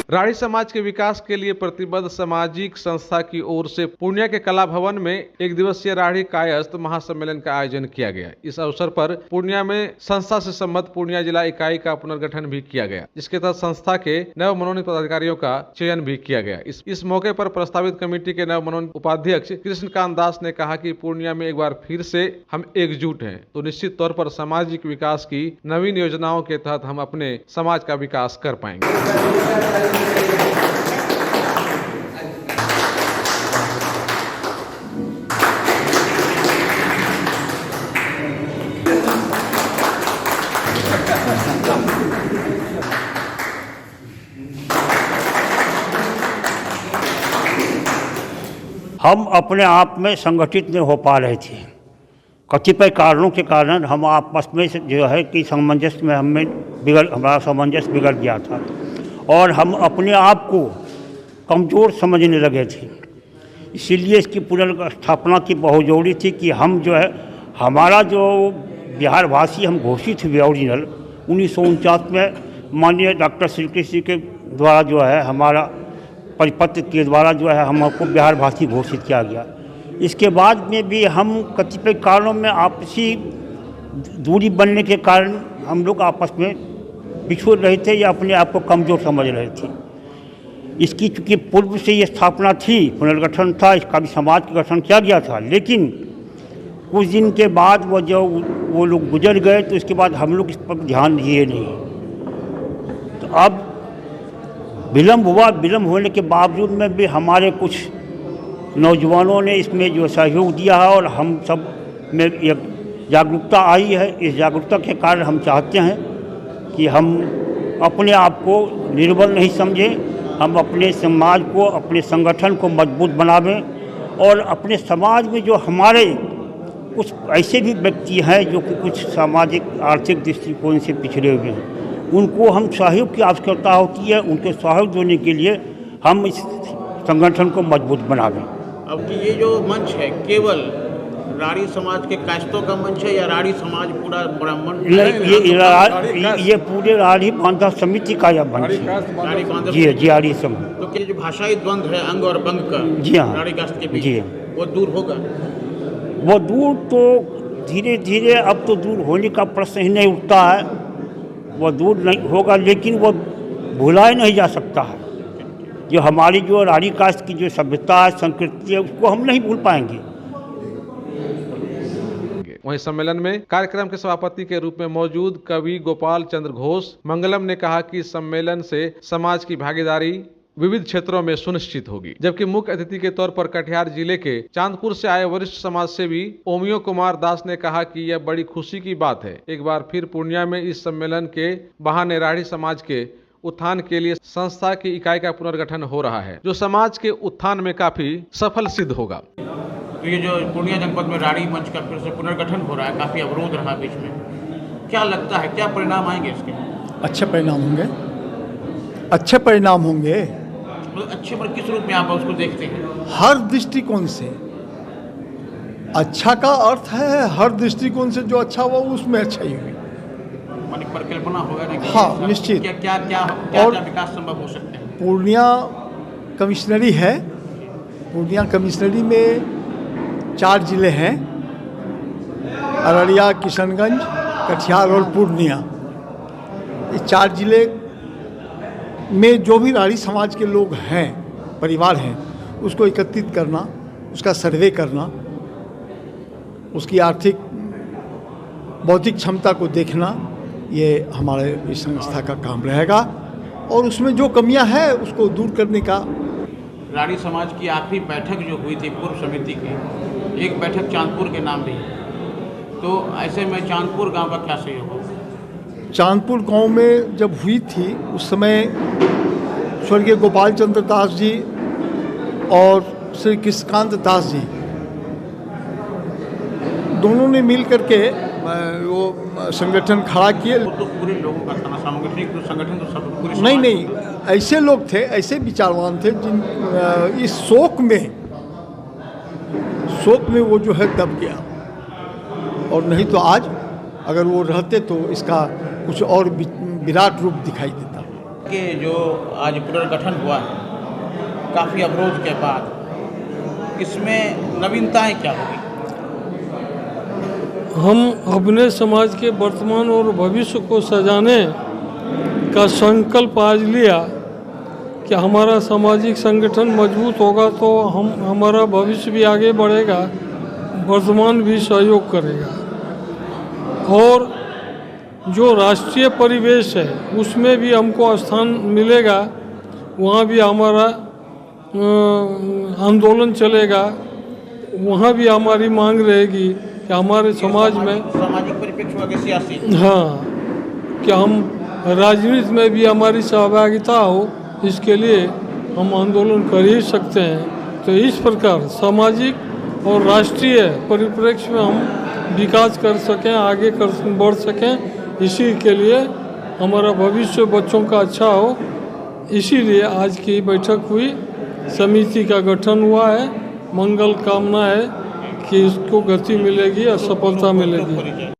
राढ़ी समाज के विकास के लिए प्रतिबद्ध सामाजिक संस्था की ओर से पूर्णिया के कला भवन में एक दिवसीय राढ़ी कायस्थ महासम्मेलन का आयोजन किया गया। इस अवसर पर पूर्णिया में संस्था से संबद्ध पूर्णिया जिला इकाई का पुनर्गठन भी किया गया, जिसके तहत संस्था के नव मनोनीत पदाधिकारियों का चयन भी किया गया। इस मौके पर प्रस्तावित कमेटी के नव मनोनीत उपाध्यक्ष कृष्णकांत दास ने कहा कि पूर्णिया में एक बार फिर से हम एकजुट हैं, तो निश्चित तौर पर सामाजिक विकास की नवीन योजनाओं के तहत हम अपने समाज का विकास कर पाएंगे। हम अपने आप में संगठित नहीं हो पा रहे थे। कतिपय कारणों के कारण हम आपस में जो है कि सामंजस्य में हमारा सामंजस्य बिगड़ गया था और हम अपने आप को कमज़ोर समझने लगे थे। इसीलिए इसकी पुनर्स्थापना की बहुत ज़रूरी थी कि हम जो है हमारा जो बिहार भाषी हम घोषित हुए ओरिजिनल 1949 में माननीय डॉक्टर श्री कृष्ण जी के द्वारा जो है हमारा परिपत्र के द्वारा जो है हमको बिहार भाषी घोषित किया गया। इसके बाद में भी हम कतिपय कारणों में आपसी दूरी बनने के कारण हम लोग आपस में पिछड़ रहे थे या अपने आप को कमज़ोर समझ रहे थे। इसकी चूँकि पूर्व से ये स्थापना थी, पुनर्गठन था, इसका भी समाज का गठन किया गया था, लेकिन कुछ दिन के बाद वो लोग गुजर गए तो इसके बाद हम लोग इस पर ध्यान दिए नहीं। तो अब विलम्ब हुआ। विलम्ब होने के बावजूद में भी हमारे कुछ नौजवानों ने इसमें जो सहयोग दिया है और हम सब में एक जागरूकता आई है। इस जागरूकता के कारण हम चाहते हैं कि हम अपने आप को निर्बल नहीं समझें, हम अपने समाज को, अपने संगठन को मजबूत बनावें और अपने समाज में जो हमारे कुछ ऐसे भी व्यक्ति हैं जो कि कुछ सामाजिक आर्थिक दृष्टिकोण से पिछड़े हुए हैं, उनको हम सहयोग की आवश्यकता होती है। उनके सहयोग देने के लिए हम इस संगठन को मजबूत बनावें। अब कि ये जो मंच है केवल राढ़ी समाज के कायस्थों का मंच है या राढ़ी समाज पूरा ब्राह्मण? ये पूरे राढ़ी बांधा समिति का यह मंच है। जी राढ़ी समाज। तो क्या जो भाषाई द्वंद्व है अंग और बंग का, जी हाँ, राढ़ी कायस्थ के बीच, जी वो दूर होगा? वो दूर तो धीरे धीरे अब तो दूर होने का प्रश्न ही नहीं उठता है। वो दूर नहीं होगा, लेकिन वो भुलाया नहीं जा सकता है। जो हमारी जो राढ़ी कास्ट की जो सभ्यता है, संस्कृति है, उसको हम नहीं भूल पाएंगे। वहीं सम्मेलन में कार्यक्रम के सभापति के रूप में मौजूद कवि गोपाल चंद्र घोष मंगलम ने कहा कि सम्मेलन से समाज की भागीदारी विविध क्षेत्रों में सुनिश्चित होगी। जबकि मुख्य अतिथि के तौर पर कटिहार जिले के चांदपुर से आए वरिष्ठ समाज सेवी ओमियो कुमार दास ने कहा कि यह बड़ी खुशी की बात है, एक बार फिर पूर्णिया में इस सम्मेलन के बहाने राढ़ी समाज के उत्थान के लिए संस्था की इकाई का पुनर्गठन हो रहा है, जो समाज के उत्थान में काफी सफल सिद्ध होगा। तो ये जो पूर्णिया जनपद में राढ़ी मंच का फिर से पुनर्गठन हो रहा है, काफी अवरोध रहा बीच में, क्या लगता है क्या परिणाम आएंगे इसके? अच्छे परिणाम होंगे, अच्छे परिणाम होंगे। अच्छे पर किस रूप में आप उसको देखते हैं? हर दृष्टिकोण से अच्छा का अर्थ है, हर दृष्टिकोण से जो अच्छा हुआ उसमें अच्छा ही होगा। परिकल्पना होगा ना? हाँ, निश्चित। क्या विकास संभव हो सकते हैं? पूर्णिया कमिश्नरी है। पूर्णिया कमिश्नरी में 4 जिले हैं, अररिया, किशनगंज, कटिहार और पूर्णिया। ये 4 जिले में जो भी राढ़ी समाज के लोग हैं, परिवार हैं, उसको एकत्रित करना, उसका सर्वे करना, उसकी आर्थिक बौद्धिक क्षमता को देखना, ये हमारे इस संस्था का काम रहेगा और उसमें जो कमियां हैं उसको दूर करने का। राढ़ी समाज की आखिरी बैठक जो हुई थी पूर्व समिति की, एक बैठक चांदपुर के नाम रही, तो ऐसे में चांदपुर गांव का क्या सहयोग होगा? चांदपुर गांव में जब हुई थी उस समय स्वर्गीय गोपाल चंद्र दास जी और श्री कृष्णकांत दास जी दोनों ने मिल करके वो संगठन खड़ा किए। तो पूरे लोगों का था, सामुदायिक संगठन तो सब पूरे नहीं, ऐसे लोग थे, ऐसे विचारवान थे जिन इस शोक में वो जो है दब गया, और नहीं तो आज अगर वो रहते तो इसका कुछ और विराट रूप दिखाई देता। कि जो आज पुनर्गठन हुआ है काफ़ी अवरोध के बाद, इसमें नवीनताएं क्या होगी? हम अपने समाज के वर्तमान और भविष्य को सजाने का संकल्प आज लिया कि हमारा सामाजिक संगठन मजबूत होगा तो हमारा भविष्य भी आगे बढ़ेगा, वर्तमान भी सहयोग करेगा। और जो राष्ट्रीय परिवेश है उसमें भी हमको स्थान मिलेगा, वहाँ भी हमारा आंदोलन चलेगा, वहाँ भी हमारी मांग रहेगी कि हमारे समाज में सामाजिक परिप्रेक्ष्य होगा, सियासी। हाँ, कि हम राजनीति में भी हमारी सहभागिता हो, इसके लिए हम आंदोलन कर ही सकते हैं। तो इस प्रकार सामाजिक और राष्ट्रीय परिप्रेक्ष्य में हम विकास कर सकें, आगे बढ़ सकें, इसी के लिए हमारा भविष्य बच्चों का अच्छा हो, इसीलिए आज की बैठक हुई, समिति का गठन हुआ है। मंगल कामना है कि इसको गति मिलेगी और सफलता मिलेगी।